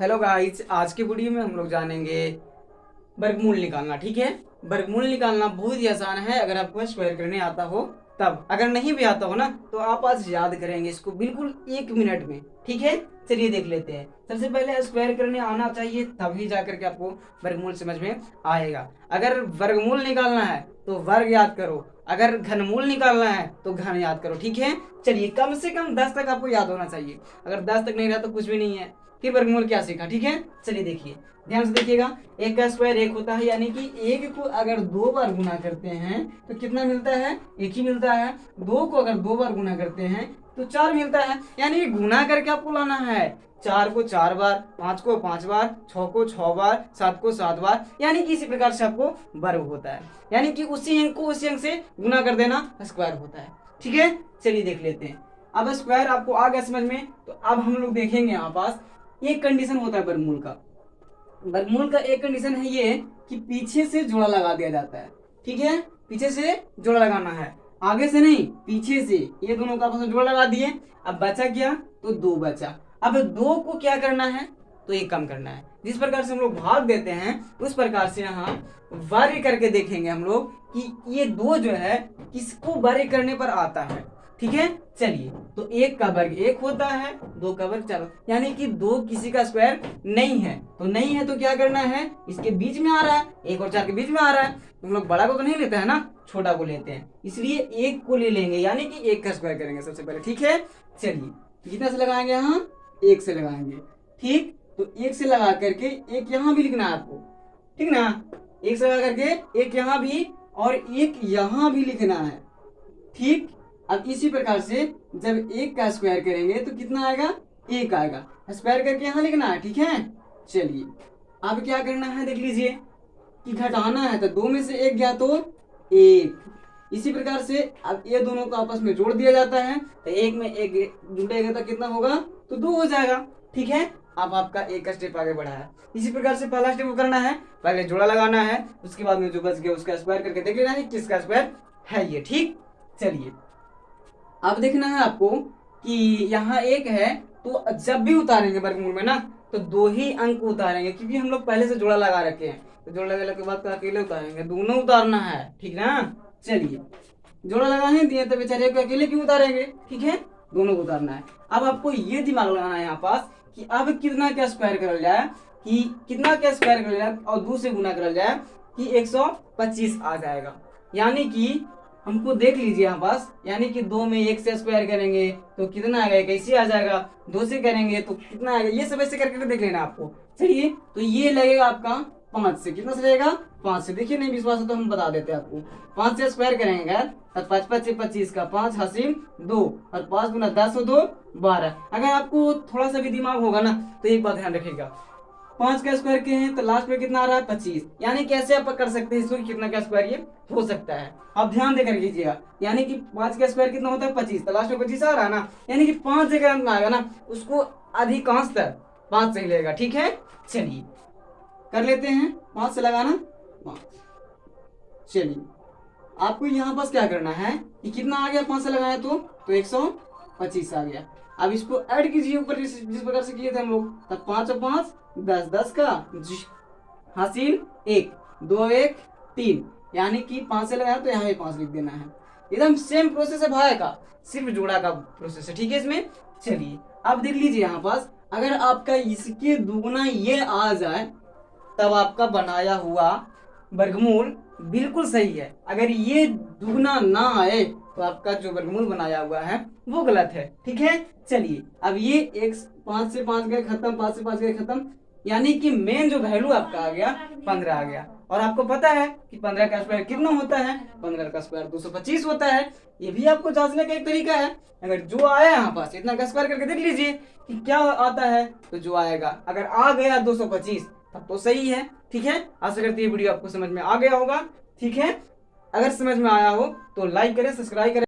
Hello guys, आज के video में हम लोग जानेंगे वर्गमूल निकालना। ठीक है, वर्गमूल निकालना बहुत ही आसान है अगर आपको स्क्वायर करने आता हो तब। अगर नहीं भी आता हो ना तो आप आज याद करेंगे इसको बिल्कुल 1 मिनट में। ठीक है, चलिए देख लेते हैं। सबसे पहले स्क्वायर करने आना चाहिए, तभी जा करके आपको वर्गमूल समझ में आएगा। अगर वर्गमूल निकालना है तो वर्ग याद करो, अगर घनमूल निकालना है तो घन याद करो। ठीक है, चलिए कम से कम 10 तक आपको याद होना चाहिए। अगर 10 तक नहीं रहा तो कुछ भी नहीं है। फिर वर्गमूल क्या सीखा। ठीक है, चलिए देखिए, ध्यान से देखिएगा। एक का स्क्वायर एक होता है, यानी कि एक को अगर 2 बार गुना करते हैं तो कितना मिलता है, एक ही मिलता है। 2 को अगर 2 बार गुना करते हैं तो 4 मिलता है, यानी कि गुना करके आपको लाना है। 4 को 4 बार, 5 को 5 बार, 6 को 6 बार, 7 को 7 बार, यानी कि इसी प्रकार से आपको वर्ग होता है। यानी कि उसी अंक को उसी अंक से गुना कर देना स्क्वायर होता है। ठीक है, चलिए देख लेते हैं। अब स्क्वायर आपको आ गया समझ में, तो अब हम लोग देखेंगे यहाँ पास एक कंडीशन होता है वर्गमूल का। वर्गमूल का एक कंडीशन है ये कि पीछे से जोड़ा लगा दिया जाता है। ठीक है, पीछे से जोड़ा लगाना है, आगे से नहीं, पीछे से। ये दोनों का आपस में जोड़ा लगा दिए। अब बचा क्या, तो 2 बचा। अब 2 को क्या करना है, तो 1 कम करना है। जिस प्रकार से हम लोग भाग देते हैं उस प्रकार से यहाँ वर्ग करके देखेंगे हम लोग कि ये 2 जो है किसको वर्ग करने पर आता है। ठीक है, चलिए, तो 1 का वर्ग 1 होता है, 2 का वर्ग 4, यानी कि 2 किसी का स्क्वायर नहीं है। तो नहीं है तो क्या करना है, इसके बीच में आ रहा है, 1 और 4 के बीच में आ रहा है। तुम लोग बड़ा को तो नहीं लेते हैं ना, छोटा को लेते हैं, इसलिए 1 को ले लेंगे, यानी कि 1 का स्क्वायर करेंगे सबसे पहले। ठीक है, चलिए कितना से लगाएंगे, यहाँ 1 से लगाएंगे। ठीक, तो 1 से लगा करके 1 यहाँ भी लिखना है आपको, ठीक ना। 1 से लगा करके 1 यहाँ भी और 1 यहाँ भी लिखना है। ठीक, अब इसी प्रकार से जब 1 का स्क्वायर करेंगे तो कितना आएगा, 1 आएगा। स्क्वायर करके यहाँ लिखना है। ठीक है, चलिए अब क्या करना है देख लीजिए कि घटाना है, तो 2 में से 1 गया तो 1। इसी प्रकार से अब ये दोनों को आपस में जोड़ दिया जाता है, तो 1 में 1 जुड़ेगा तो कितना होगा, तो 2 हो जाएगा। ठीक है, अब आपका 1 का स्टेप आगे बढ़ा है। इसी प्रकार से पहला स्टेप करना है, पहले जोड़ा लगाना है, उसके बाद में जो बच गया उसका स्क्वायर करके देख लेना है किसका स्क्वायर है ये। ठीक, चलिए अब देखना है आपको कि यहाँ 1 है, तो जब भी उतारेंगे वर्गमूल में ना तो 2 ही अंक उतारेंगे, क्योंकि हम लोग पहले से जोड़ा लगा रखे हैं। तो जोड़ा लगाने के बाद तो अकेले उतारेंगे, दोनों उतारना है। ठीक ना, चलिए जोड़ा लगा ही दिए तो बेचारे को अकेले क्यों उतारेंगे। ठीक है, दोनों को उतारना है। अब आपको ये दिमाग लगाना है यहाँ पास कि अब कितना क्या स्क्वायर कर जाए, कि कितना क्या स्क्वायर कर जाए और 2 से गुना कर जाए कि 125 आ जाएगा। यानी कि हमको देख लीजिए यहाँ पास, यानी कि 2 में 1 से स्क्वायर करेंगे तो कितना आएगा, कैसे आ जाएगा। 2 से करेंगे तो कितना आएगा, ये सब ऐसे करके देख लेना आपको। चलिए, तो ये लगेगा आपका 5 से, कितना से लगेगा, 5 से। देखिए नहीं विश्वास है तो हम बता देते हैं आपको। 5 से स्क्वायर करेंगे तो 5 5 25 का 5 हासिल 2 और 5 गुना 10 2 12। अगर आपको थोड़ा सा भी दिमाग होगा ना तो एक बात ध्यान रखिएगा, 5 का स्क्वायर के हैं तो लास्ट में कितना आ रहा है, 25। यानी कैसे आप कर सकते हैं इसको, कितना का स्क्वायर ये हो सकता है। आप ध्यान देकर कीजिएगा, यानी कि 5 का स्क्वायर कितना होता है, 25, तो लास्ट में 25 आ रहा है ना, यानी कि 5 जगह अंक में आएगा ना, उसको अधिकांशतः 5 से ही लेगा। ठीक है, चलिए कर लेते हैं, 5 से लगाना 5। चलिए आपको यहाँ पास क्या करना है कि कितना आ गया, 5 से लगाया तो 125 आ गया। अब इसको ऐड कीजिए ऊपर जिस प्रकार से किए थे हम लोग, तब 5 और 5 10, 10 का हासिल 1, 2 1 3, यानी कि 5 से लगाया तो यहाँ भी 5 लिख देना है। एकदम सेम प्रोसेस है भाई का, सिर्फ जोड़ा का प्रोसेस है। ठीक है, इसमें चलिए अब देख लीजिए यहाँ पास, अगर आपका इसके दुगुना ये आ जाए तब आपका बनाया हुआ वर्गमूल बिल्कुल सही है। अगर ये दुगना ना आए तो आपका जो वर्गमूल बनाया हुआ है वो गलत है। ठीक है, चलिए अब ये एक 5 से 5 गए खत्म, 5 से 5 गए खत्म, यानी कि मेन जो वैल्यू आपका आ गया 15 आ गया। और आपको पता है कि 15 का स्क्वायर कितना होता है, 15 का स्क्वायर 225 होता है। ये भी आपको जांचने का एक तरीका है। अगर जो आया यहाँ पास इतना का स्क्वायर करके देख लीजिए कि क्या आता है, तो जो आएगा अगर आ गया 225 तब तो सही है। ठीक है, आशा करती है वीडियो आपको समझ में आ गया होगा। ठीक है, अगर समझ में आया हो तो लाइक करें, सब्सक्राइब करें।